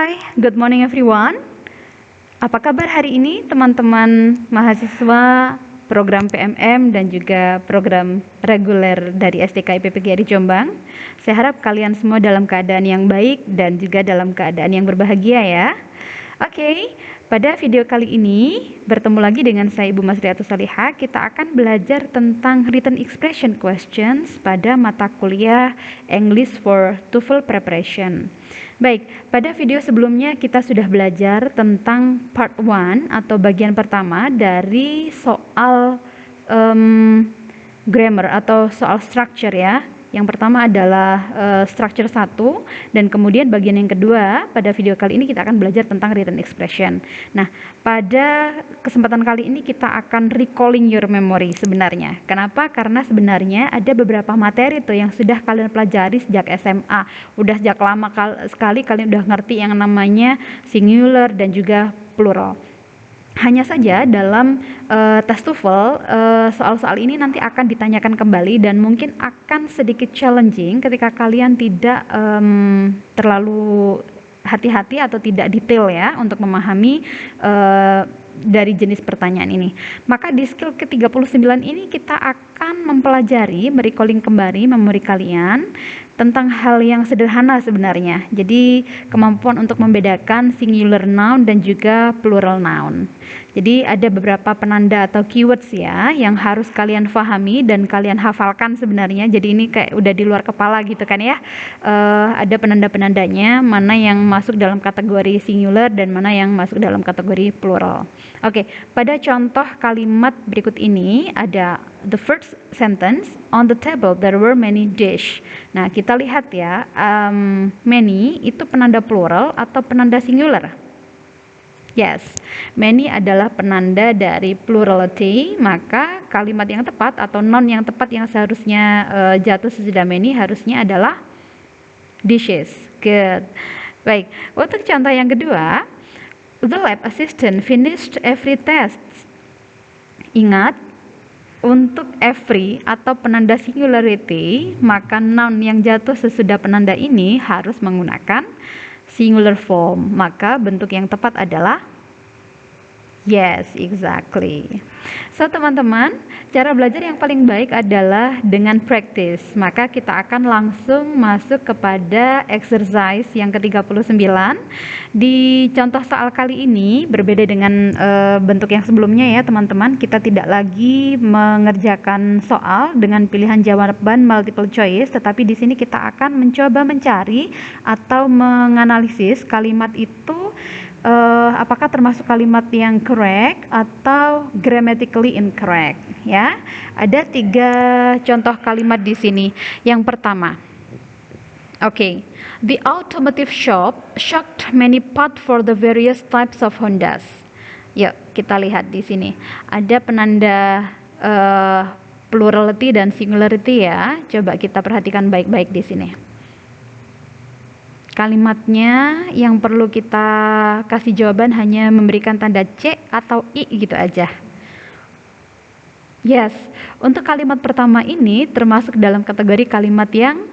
Hai, good morning everyone. Apa kabar hari ini teman-teman mahasiswa program PMM dan juga program reguler dari STK IPP GRI Jombang? Saya harap kalian semua dalam keadaan yang baik dan juga dalam keadaan yang berbahagia ya. Oke, pada video kali ini bertemu lagi dengan saya Ibu Masriatus Salihah. Kita akan belajar tentang written expression questions pada mata kuliah English for TOEFL Preparation. Baik, pada video sebelumnya kita sudah belajar tentang part 1 atau bagian pertama dari soal grammar atau soal structure ya. Yang pertama adalah structure 1 dan kemudian bagian yang kedua pada video kali ini kita akan belajar tentang written expression. Nah, pada kesempatan kali ini kita akan recalling your memory sebenarnya. Kenapa? Karena sebenarnya ada beberapa materi tuh yang sudah kalian pelajari sejak SMA. Udah sejak lama sekali kalian udah ngerti yang namanya singular dan juga plural. Hanya saja dalam tes TOEFL soal-soal ini nanti akan ditanyakan kembali dan mungkin akan sedikit challenging ketika kalian tidak terlalu hati-hati atau tidak detail ya untuk memahami dari jenis pertanyaan ini. Maka di skill ke-39 ini kita akan mempelajari, merecalling kembali memori kalian tentang hal yang sederhana sebenarnya. Jadi kemampuan untuk membedakan singular noun dan juga plural noun. Jadi ada beberapa penanda atau keywords ya yang harus kalian pahami dan kalian hafalkan sebenarnya. Jadi ini kayak udah di luar kepala gitu kan ya. Ada penanda-penandanya, mana yang masuk dalam kategori singular dan mana yang masuk dalam kategori plural. Oke, pada contoh kalimat berikut ini ada the first sentence, on the table there were many dish. Nah, kita lihat ya, many itu penanda plural atau penanda singular? Yes, many adalah penanda dari plurality, maka kalimat yang tepat atau noun yang tepat yang seharusnya jatuh sesudah many harusnya adalah dishes. Good. Baik, untuk contoh yang kedua, the lab assistant finished every test. Ingat, untuk every atau penanda singularity, maka noun yang jatuh sesudah penanda ini harus menggunakan singular form. Maka bentuk yang tepat adalah yes, exactly. So teman-teman, cara belajar yang paling baik adalah dengan practice. Maka kita akan langsung masuk kepada exercise yang ke-39. Di contoh soal kali ini berbeda dengan bentuk yang sebelumnya ya teman-teman. Kita tidak lagi mengerjakan soal dengan pilihan jawaban multiple choice, tetapi di sini kita akan mencoba mencari atau menganalisis kalimat itu apakah termasuk kalimat yang correct atau grammatically incorrect ya. Ada 3 contoh kalimat di sini. Yang pertama, the automotive shop shocked many parts for the various types of Hondas. Yuk kita lihat di sini. Ada penanda plurality dan singularity ya. Coba kita perhatikan baik-baik di sini. Kalimatnya yang perlu kita kasih jawaban hanya memberikan tanda C atau I gitu aja. Yes, untuk kalimat pertama ini termasuk dalam kategori kalimat yang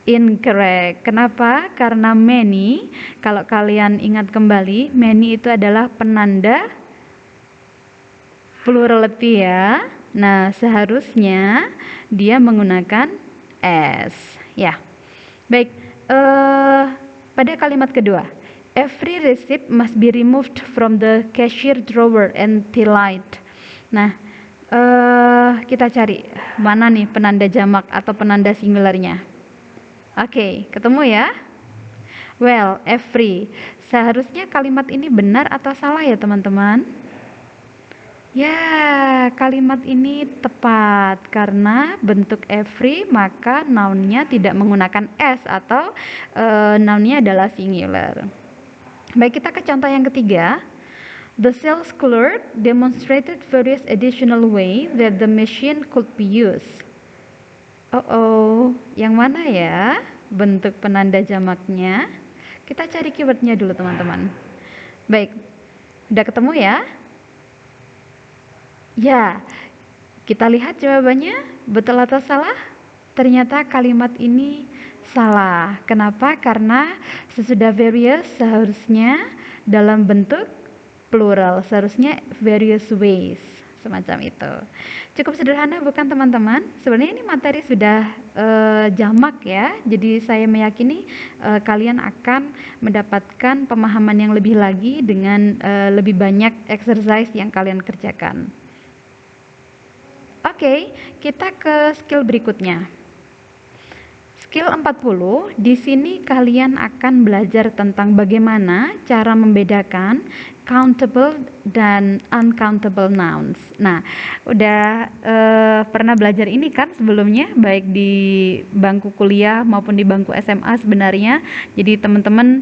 incorrect. Kenapa? Karena many, kalau kalian ingat kembali, many itu adalah penanda plurality ya. Nah, seharusnya dia menggunakan S. Ya, baik. Pada kalimat kedua, every receipt must be removed from the cashier drawer until light. Nah, kita cari mana nih penanda jamak atau penanda singularnya. Oke, ketemu ya? Well, every. Seharusnya kalimat ini benar atau salah ya teman-teman? Ya, kalimat ini tepat karena bentuk every maka noun-nya tidak menggunakan S atau noun-nya adalah singular. Baik, kita ke contoh yang ketiga. The sales clerk demonstrated various additional way that the machine could be used. Yang mana ya bentuk penanda jamaknya? Kita cari keywordnya dulu teman-teman. Baik, udah ketemu ya? Ya, kita lihat jawabannya betul atau salah. Ternyata kalimat ini Salah. Kenapa? Karena sesudah various seharusnya dalam bentuk plural, seharusnya various ways, semacam itu. Cukup sederhana bukan teman-teman? Sebenarnya ini materi sudah jamak ya, jadi saya meyakini kalian akan mendapatkan pemahaman yang lebih lagi dengan lebih banyak exercise yang kalian kerjakan. Oke, kita ke skill berikutnya. Skill 40, di sini kalian akan belajar tentang bagaimana cara membedakan countable dan uncountable nouns. Nah, udah pernah belajar ini kan sebelumnya, baik di bangku kuliah maupun di bangku SMA sebenarnya. Jadi teman-teman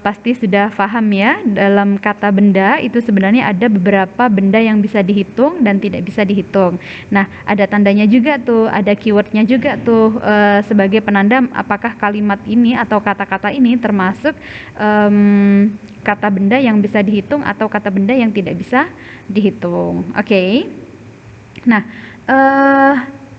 pasti sudah paham ya, dalam kata benda itu sebenarnya ada beberapa benda yang bisa dihitung dan tidak bisa dihitung. Nah, ada tandanya juga tuh, ada keywordnya juga tuh sebagai penanda apakah kalimat ini atau kata-kata ini termasuk kata benda yang bisa dihitung atau kata benda yang tidak bisa dihitung. Oke. Nah,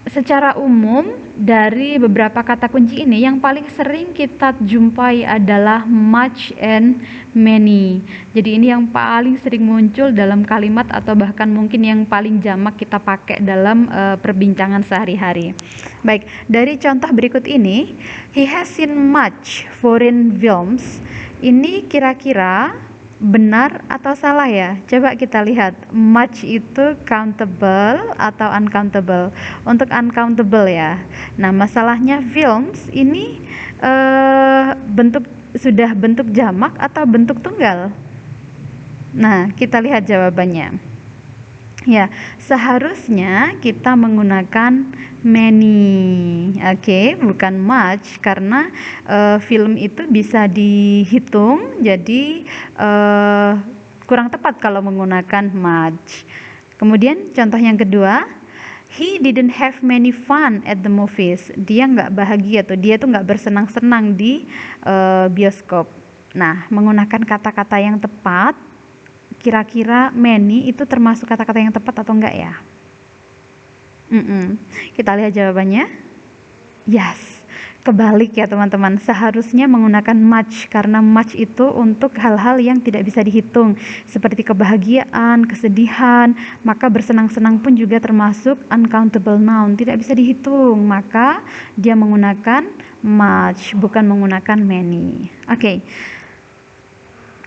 secara umum dari beberapa kata kunci ini yang paling sering kita jumpai adalah much and many. Jadi ini yang paling sering muncul dalam kalimat atau bahkan mungkin yang paling jamak kita pakai dalam perbincangan sehari-hari. Baik, dari contoh berikut ini, he has seen much foreign films. Ini kira-kira benar atau salah ya? Coba kita lihat, much itu countable atau uncountable. Untuk uncountable ya. Nah, masalahnya films ini sudah bentuk jamak atau bentuk tunggal? Nah, kita lihat jawabannya. Ya, seharusnya kita menggunakan many. Oke, bukan much, karena film itu bisa dihitung, jadi kurang tepat kalau menggunakan much. Kemudian contoh yang kedua, he didn't have many fun at the movies. Dia nggak bahagia tuh, dia tuh nggak bersenang-senang di bioskop. Nah, menggunakan kata-kata yang tepat, kira-kira many itu termasuk kata-kata yang tepat atau enggak ya? Kita lihat jawabannya. Yes, kebalik ya teman-teman. Seharusnya menggunakan much, karena much itu untuk hal-hal yang tidak bisa dihitung, seperti kebahagiaan, kesedihan. Maka bersenang-senang pun juga termasuk uncountable noun, tidak bisa dihitung. Maka dia menggunakan much, bukan menggunakan many. Oke.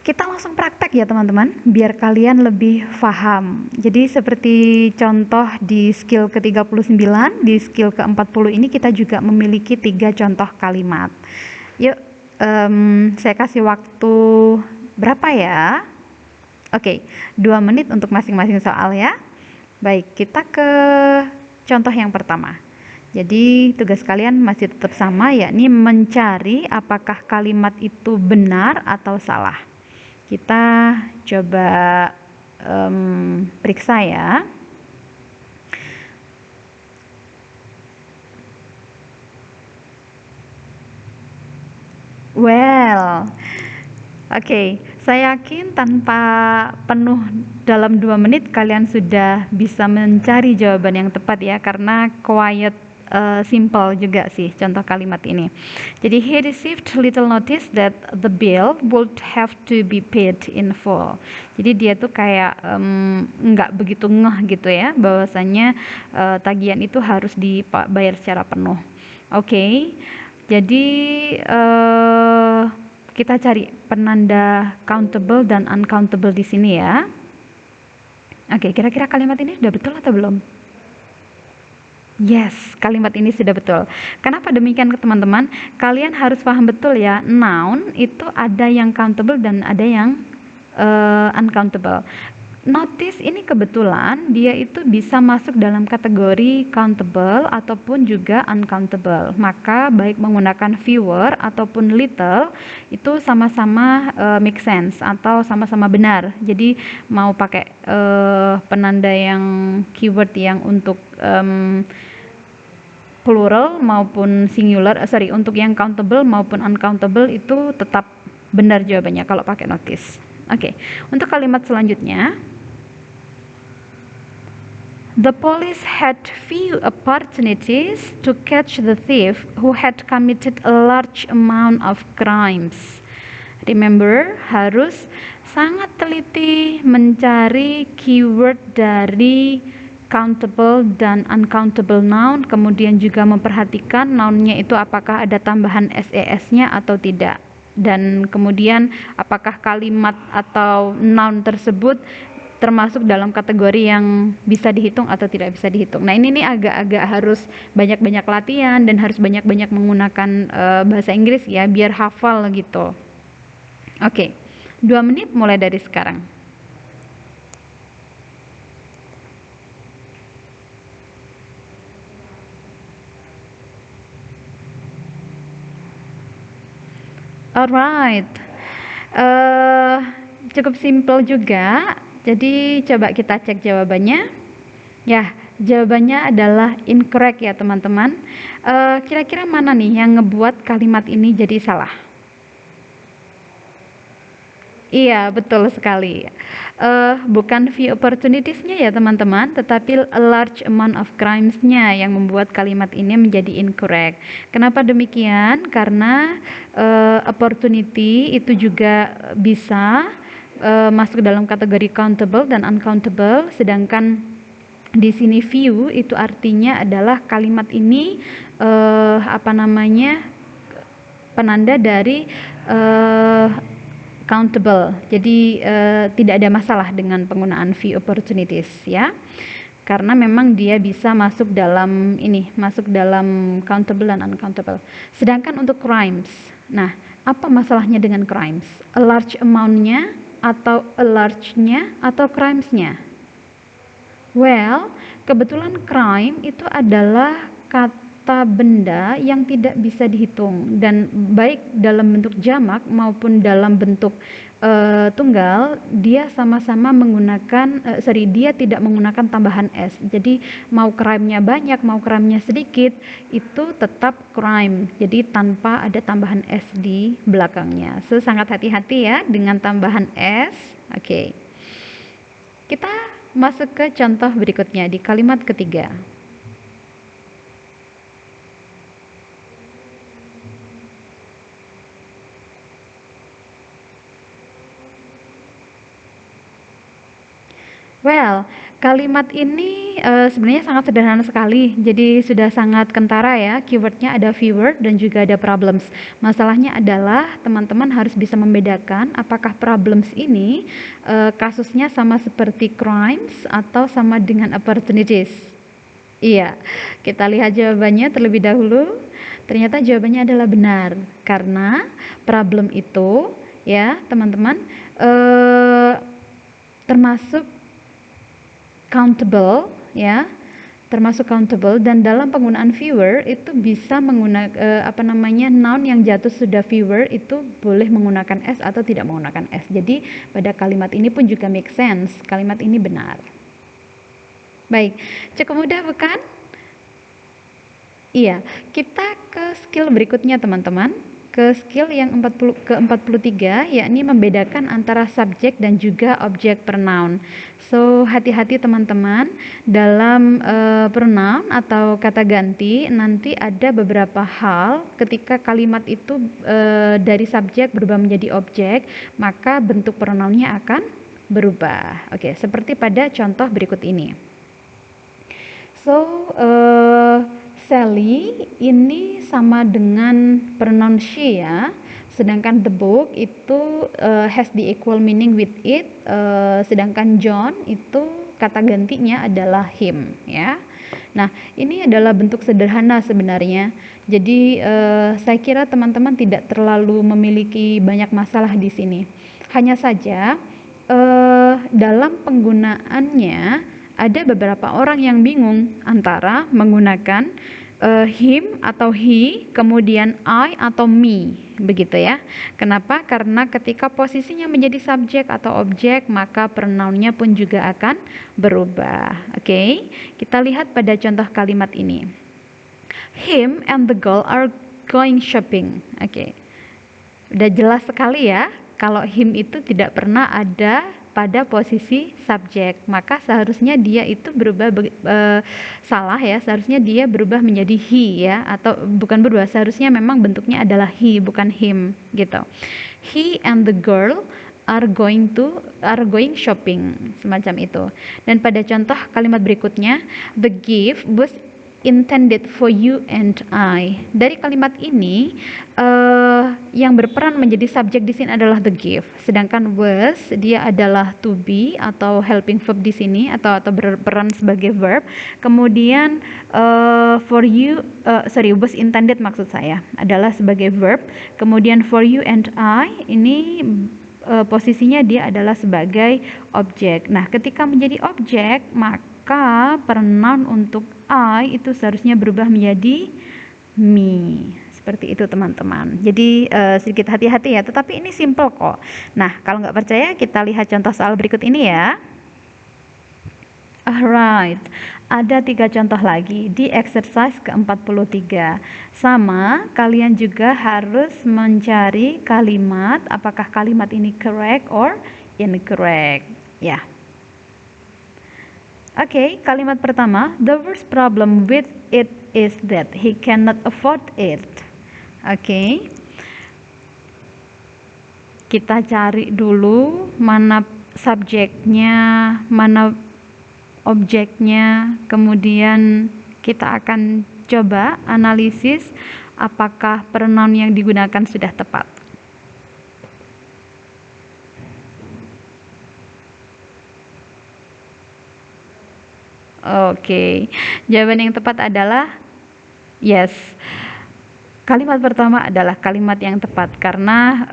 Kita langsung praktek ya teman-teman, biar kalian lebih paham. Jadi seperti contoh di skill ke-39, di skill ke-40 ini kita juga memiliki 3 contoh kalimat. Yuk, saya kasih waktu berapa ya? Oke, 2 menit untuk masing-masing soal ya. Baik, kita ke contoh yang pertama. Jadi tugas kalian masih tetap sama, yakni mencari apakah kalimat itu benar atau salah. Kita coba periksa ya. Well, oke, saya yakin tanpa penuh dalam 2 menit kalian sudah bisa mencari jawaban yang tepat ya, karena quiet simple juga sih contoh kalimat ini. Jadi he received little notice that the bill would have to be paid in full. Jadi dia tuh kayak nggak begitu ngeh gitu ya, bahwasanya tagihan itu harus dibayar secara penuh. Oke, jadi kita cari penanda countable dan uncountable di sini ya. Oke, kira-kira kalimat ini udah betul atau belum? Yes, kalimat ini sudah betul. Kenapa demikian ke teman-teman? Kalian harus paham betul ya, noun itu ada yang countable dan ada yang uncountable. Notice ini kebetulan dia itu bisa masuk dalam kategori countable ataupun juga uncountable. Maka baik menggunakan fewer ataupun little itu sama-sama make sense atau sama-sama benar. Jadi mau pakai penanda yang keyword yang untuk plural maupun singular, untuk yang countable maupun uncountable itu tetap benar jawabannya kalau pakai notice. Oke, untuk kalimat selanjutnya, The police had few opportunities to catch the thief who had committed a large amount of crimes. Remember, harus sangat teliti mencari keyword dari countable dan uncountable noun, kemudian juga memperhatikan nounnya itu apakah ada tambahan ses-nya atau tidak, dan kemudian apakah kalimat atau noun tersebut termasuk dalam kategori yang bisa dihitung atau tidak bisa dihitung. Nah, ini nih agak-agak harus banyak-banyak latihan dan harus banyak-banyak menggunakan bahasa Inggris ya, biar hafal gitu. Oke, 2 menit mulai dari sekarang. Alright, cukup simple juga. Jadi coba kita cek jawabannya. Ya, jawabannya adalah incorrect ya teman-teman. Kira-kira mana nih yang ngebuat kalimat ini jadi salah? Iya, betul sekali. Bukan few opportunities-nya ya teman-teman, tetapi a large amount of crimes-nya yang membuat kalimat ini menjadi incorrect. Kenapa demikian? Karena opportunity itu juga bisa masuk dalam kategori countable dan uncountable, sedangkan di sini few itu artinya adalah kalimat ini penanda dari countable. Jadi tidak ada masalah dengan penggunaan few opportunities ya. Karena memang dia bisa masuk dalam countable dan uncountable. Sedangkan untuk crimes. Nah, apa masalahnya dengan crimes? A large amount-nya atau a large-nya atau crimes-nya? Well, kebetulan crime itu adalah kata benda yang tidak bisa dihitung, dan baik dalam bentuk jamak maupun dalam bentuk tunggal dia sama-sama menggunakan dia tidak menggunakan tambahan s. Jadi mau crime-nya banyak mau crime-nya sedikit itu tetap crime, jadi tanpa ada tambahan s di belakangnya. So sangat hati-hati ya dengan tambahan s. Oke. Kita masuk ke contoh berikutnya di kalimat ketiga. Well, kalimat ini sebenarnya sangat sederhana sekali, jadi sudah sangat kentara ya. Keywordnya ada fewer dan juga ada problems. Masalahnya adalah teman-teman harus bisa membedakan apakah problems ini kasusnya sama seperti crimes atau sama dengan opportunities. Iya, kita lihat jawabannya terlebih dahulu. Ternyata jawabannya adalah benar, karena problem itu ya teman-teman termasuk countable ya, termasuk countable, dan dalam penggunaan fewer itu bisa menggunakan noun yang jatuh sudah fewer itu boleh menggunakan s atau tidak menggunakan s. Jadi pada kalimat ini pun juga make sense, kalimat ini benar. Baik, cukup mudah bukan? Iya, kita ke skill berikutnya teman-teman, ke skill yang ke-43, yakni membedakan antara subjek dan juga objek pronoun. So, hati-hati teman-teman dalam pronoun atau kata ganti. Nanti ada beberapa hal ketika kalimat itu dari subjek berubah menjadi objek, maka bentuk pronounnya akan berubah. Oke, seperti pada contoh berikut ini. So, Sally ini sama dengan pronoun she ya. Sedangkan the book itu has the equal meaning with it, sedangkan John itu kata gantinya adalah him ya. Nah, ini adalah bentuk sederhana sebenarnya. Jadi saya kira teman-teman tidak terlalu memiliki banyak masalah di sini. Hanya saja dalam penggunaannya ada beberapa orang yang bingung antara menggunakan him atau he, kemudian I atau me, begitu ya. Kenapa? Karena ketika posisinya menjadi subjek atau objek, maka pronounnya pun juga akan berubah. Oke, kita lihat pada contoh kalimat ini. Him and the girl are going shopping. Oke, udah jelas sekali ya. Kalau him itu tidak pernah ada pada posisi subjek, maka seharusnya dia itu berubah salah ya, seharusnya dia berubah menjadi he ya, atau bukan berubah, seharusnya memang bentuknya adalah he bukan him gitu. He and the girl are going shopping, semacam itu. Dan pada contoh kalimat berikutnya, the gift was intended for you and I. Dari kalimat ini yang berperan menjadi subjek di sini adalah the gift, sedangkan was dia adalah to be atau helping verb di sini, atau berperan sebagai verb. Kemudian was intended maksud saya adalah sebagai verb. Kemudian for you and I ini posisinya dia adalah sebagai objek. Nah, ketika menjadi objek, maka pronoun untuk I itu seharusnya berubah menjadi me. Seperti itu teman-teman. Jadi sedikit hati-hati ya, tetapi ini simple kok. Nah, kalau nggak percaya kita lihat contoh soal berikut ini ya. Alright, ada 3 contoh lagi di exercise ke-43. Sama, kalian juga harus mencari kalimat, apakah kalimat ini correct or incorrect. Ya. Oke, kalimat pertama, the worst problem with it is that he cannot afford it. Oke. Kita cari dulu mana subjeknya, mana objeknya, kemudian kita akan coba analisis apakah pronoun yang digunakan sudah tepat. Oke, jawaban yang tepat adalah yes. Kalimat pertama adalah kalimat yang tepat karena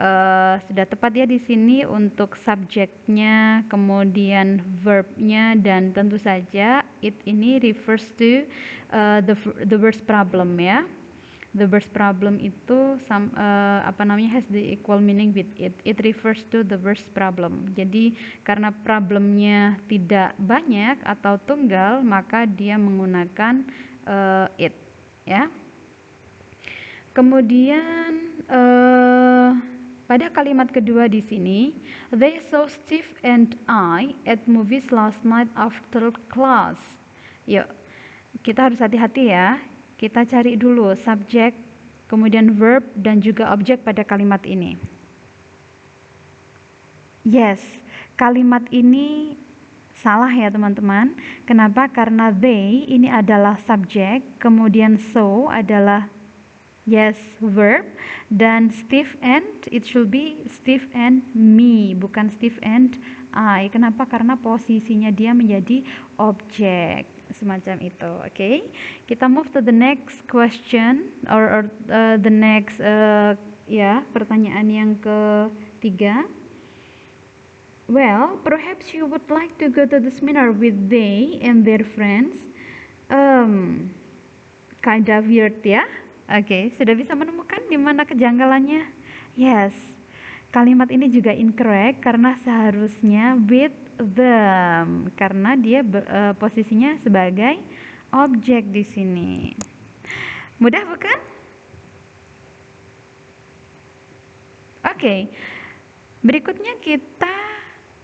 sudah tepat ya di sini untuk subjeknya, kemudian verbnya, dan tentu saja it ini refers to the worst problem ya. The worst problem itu has the equal meaning with it. It refers to the worst problem. Jadi karena problemnya tidak banyak atau tunggal, maka dia menggunakan it ya. Kemudian pada kalimat kedua di sini, they saw Steve and I at movies last night after class. Yuk, kita harus hati-hati ya. Kita cari dulu subjek, kemudian verb, dan juga objek pada kalimat ini. Yes, kalimat ini salah ya teman-teman. Kenapa? Karena they ini adalah subjek, kemudian so adalah yes, verb, dan Steve and, it should be Steve and me, bukan Steve and I. Kenapa? Karena posisinya dia menjadi objek, semacam itu. Oke, kita move to the next question or the next pertanyaan yang ketiga. Well, perhaps you would like to go to the seminar with they and their friends. Kind of weird ya. Oke, sudah bisa menemukan di mana kejanggalannya? Yes, kalimat ini juga incorrect karena seharusnya with them, karena dia posisinya sebagai objek di sini. Mudah bukan? Oke, berikutnya kita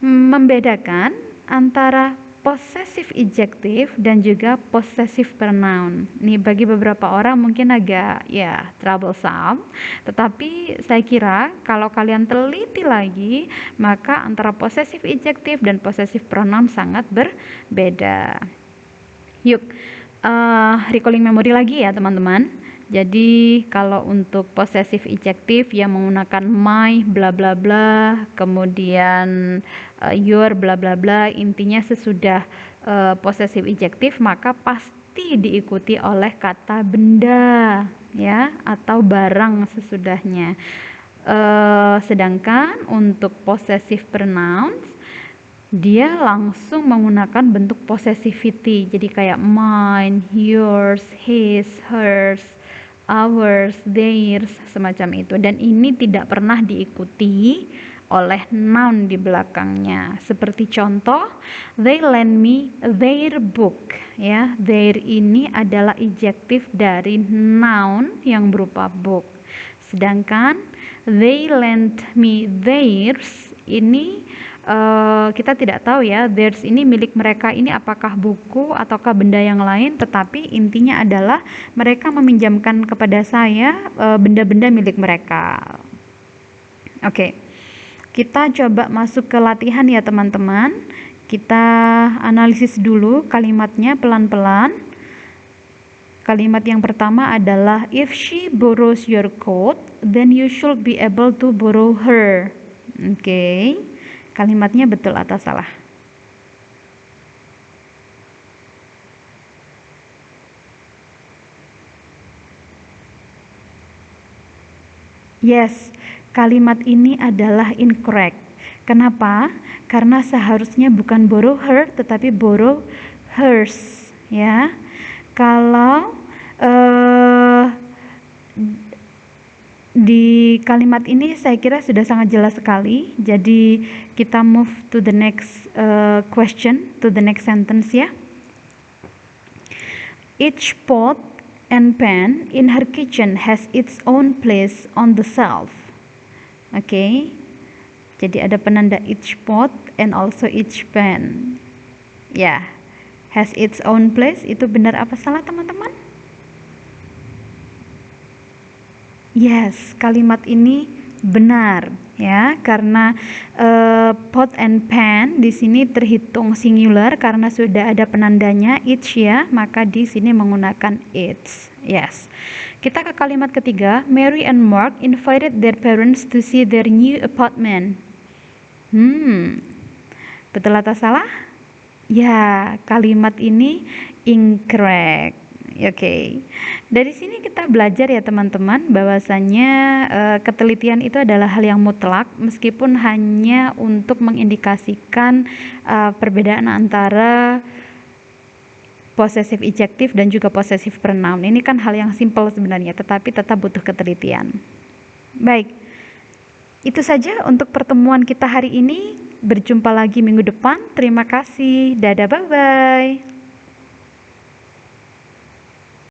membedakan antara possessive adjective dan juga possessive pronoun. Ini bagi beberapa orang mungkin agak troublesome, tetapi saya kira kalau kalian teliti lagi, maka antara possessive adjective dan possessive pronoun sangat berbeda. Yuk, recalling memory lagi ya teman-teman. Jadi kalau untuk possessive adjective yang menggunakan my bla bla bla, kemudian your bla bla bla, intinya sesudah possessive adjective maka pasti diikuti oleh kata benda ya atau barang sesudahnya. Sedangkan untuk possessive pronouns dia langsung menggunakan bentuk possessivity, jadi kayak mine, yours, his, hers, ours, theirs, semacam itu. Dan ini tidak pernah diikuti oleh noun di belakangnya. Seperti contoh, they lend me their book. Ya, their ini adalah adjektif dari noun yang berupa book. Sedangkan they lend me theirs ini kita tidak tahu ya, theirs ini milik mereka ini apakah buku ataukah benda yang lain, tetapi intinya adalah mereka meminjamkan kepada saya benda-benda milik mereka. Oke, kita coba masuk ke latihan ya teman-teman. Kita analisis dulu kalimatnya pelan-pelan. Kalimat yang pertama adalah, if she borrows your coat, then you should be able to borrow her. Oke, kalimatnya betul atau salah? Yes, kalimat ini adalah incorrect. Kenapa? Karena seharusnya bukan borrow her, tetapi borrow hers, ya. Kalau di kalimat ini saya kira sudah sangat jelas sekali. Jadi kita move to the next question, to the next sentence ya. Each pot and pan in her kitchen has its own place on the shelf. Oke. Jadi ada penanda each pot and also each pan. Ya, has its own place, itu benar apa salah teman-teman? Yes, kalimat ini benar ya, karena pot and pan di sini terhitung singular karena sudah ada penandanya each ya, maka di sini menggunakan its. Yes. Kita ke kalimat ketiga, Mary and Mark invited their parents to see their new apartment. Betul atau salah? Ya, kalimat ini incorrect. Oke. Dari sini kita belajar ya teman-teman, bahwasannya ketelitian itu adalah hal yang mutlak meskipun hanya untuk mengindikasikan perbedaan antara possessive ejective dan juga possessive pronoun. Ini kan hal yang simpel sebenarnya, tetapi tetap butuh ketelitian. Baik. Itu saja untuk pertemuan kita hari ini. Berjumpa lagi minggu depan. Terima kasih. Dadah, bye-bye.